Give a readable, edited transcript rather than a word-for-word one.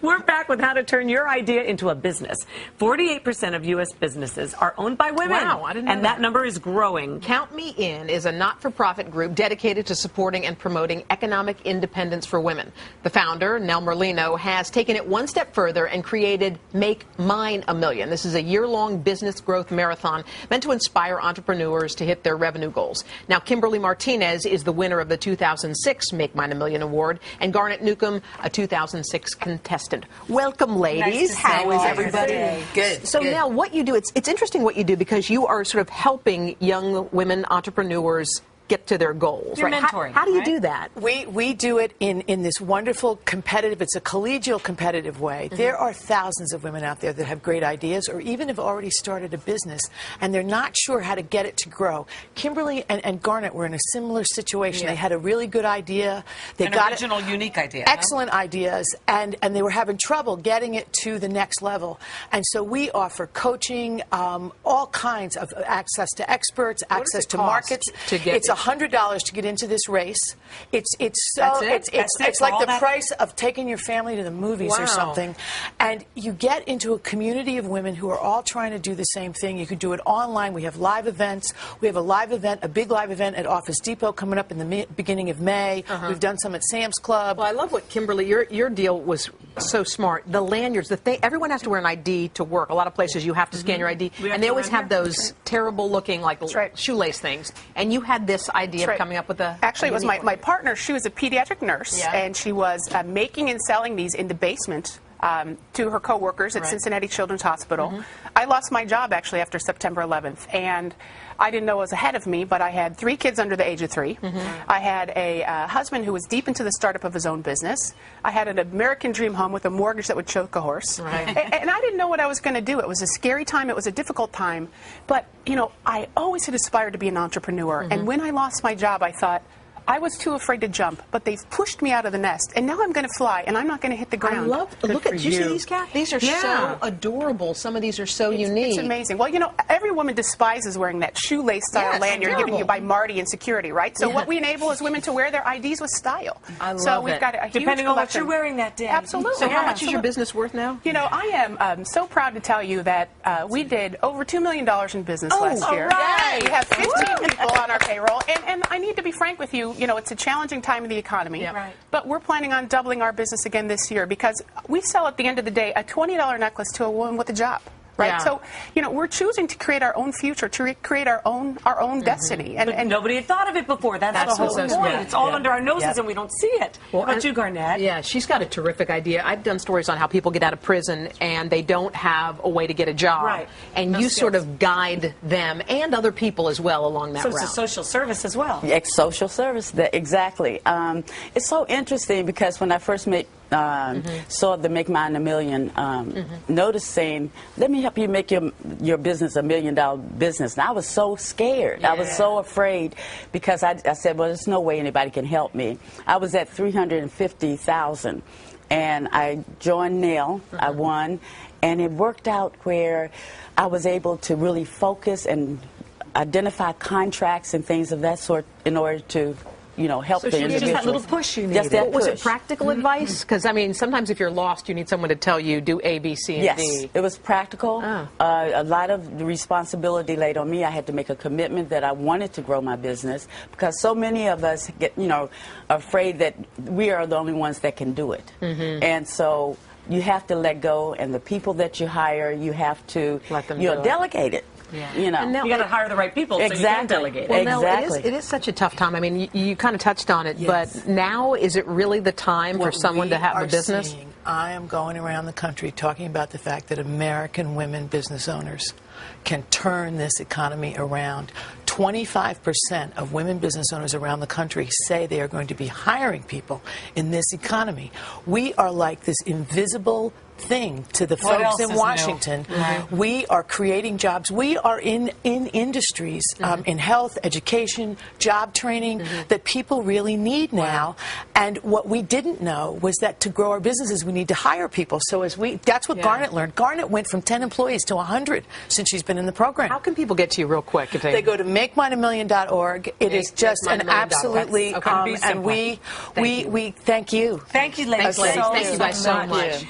We're back with how to turn your idea into a business. 48% of U.S. businesses are owned by women. Wow, I didn't know and that number is growing. Count Me In is a not-for-profit group dedicated to supporting and promoting economic independence for women. The founder, Nell Merlino, has taken it one step further and created Make Mine a Million. This is a year-long business growth marathon meant to inspire entrepreneurs to hit their revenue goals. Now, Kimberly Martinez is the winner of the 2006 Make Mine a Million award, and Garnet Newcomb, a 2006 contestant. Welcome, ladies. Nice How is everybody? Good. So, Nell, what you do, it's interesting what you do because you are sort of helping young women entrepreneurs get to their goals. You're right? mentoring, How do you right? do that? We do it in this wonderful competitive, it's a collegial competitive way. There are thousands of women out there that have great ideas or even have already started a business and they're not sure how to get it to grow. Kimberly and Garnet were in a similar situation. They had a really good idea. They got original, unique idea. Excellent ideas, and they were having trouble getting it to the next level. And so we offer coaching, all kinds of access to experts, access to markets. It's $100 to get into this race. It's like the price of taking your family to the movies or something. And you get into a community of women who are all trying to do the same thing. You can do it online. We have live events. We have a big live event at Office Depot coming up in the beginning of May. We've done some at Sam's Club. Well, I love what Kimberly, your deal was so smart. The lanyards, the thing, everyone has to wear an ID to work. A lot of places you have to scan your ID, and they always have those terrible looking like shoelace things. And you had this idea of coming up with a Actually, it was my partner. She was a pediatric nurse, and she was making and selling these in the basement to her coworkers at Cincinnati Children's Hospital. I lost my job actually after September 11th, and I didn't know it was ahead of me, but I had 3 kids under the age of 3. I had a husband who was deep into the startup of his own business. I had an American dream home with a mortgage that would choke a horse. And I didn't know what I was going to do. It was a scary time. It was a difficult time. But, you know, I always had aspired to be an entrepreneur. And when I lost my job, I thought, I was too afraid to jump, but they've pushed me out of the nest, and now I'm going to fly, and I'm not going to hit the ground. I love. Look at. Did you see these cats? These are so adorable. Some of these are so unique. It's amazing. Well, you know, every woman despises wearing that shoelace style lanyard given you by Marty in security, right? So what we enable is women to wear their IDs with style. I love so we've got a huge depending on what collection. you're wearing that day. Absolutely. So how much is your business worth now? You know, I am so proud to tell you that we did over $2 million in business last year. We have 15 people on our payroll, and I need to be frank with you. You know, it's a challenging time in the economy, but we're planning on doubling our business again this year because we sell at the end of the day a $20 necklace to a woman with a job. So, you know, we're choosing to create our own future, to create our own destiny. And nobody had thought of it before. That's the whole point. It's all under our noses and we don't see it. Well, how about you, Garnett? Yeah, she's got a terrific idea. I've done stories on how people get out of prison and they don't have a way to get a job. And you sort of guide them and other people as well along that route. So it's a social service as well. It's social service, exactly. It's so interesting because when I first saw the Make Mine a Million notice saying, let me help you make your business $1 million business. And I was so scared. I was so afraid because I said, well, there's no way anybody can help me. I was at $350,000 and I joined Nell. I won, and it worked out where I was able to really focus and identify contracts and things of that sort in order to help the individuals. Just that little push you needed. Just that push. Was it practical advice? Because, I mean, sometimes if you're lost, you need someone to tell you, do A, B, C, and D. Yes, it was practical. A lot of the responsibility laid on me. I had to make a commitment that I wanted to grow my business because so many of us get, afraid that we are the only ones that can do it. And so you have to let go, and the people that you hire, you have to let them delegate it. And now, you got to hire the right people so you can delegate it. Well, now, it is such a tough time. I mean, you kind of touched on it, but now is it really the time for someone to have a business? I am going around the country talking about the fact that American women business owners can turn this economy around. 25% of women business owners around the country say they are going to be hiring people in this economy. We are like this invisible thing to the folks in Washington. We are creating jobs. We are in industries, in health, education, job training that people really need now. And what we didn't know was that to grow our businesses, we need to hire people. So that's what Garnet learned. Garnet went from 10 employees to 100 since she's been in the program. How can people get to you real quick? If they go to MakeMineAMillion.org. It is just an absolutely, and we thank you. Thank you, ladies. Thank you guys so much.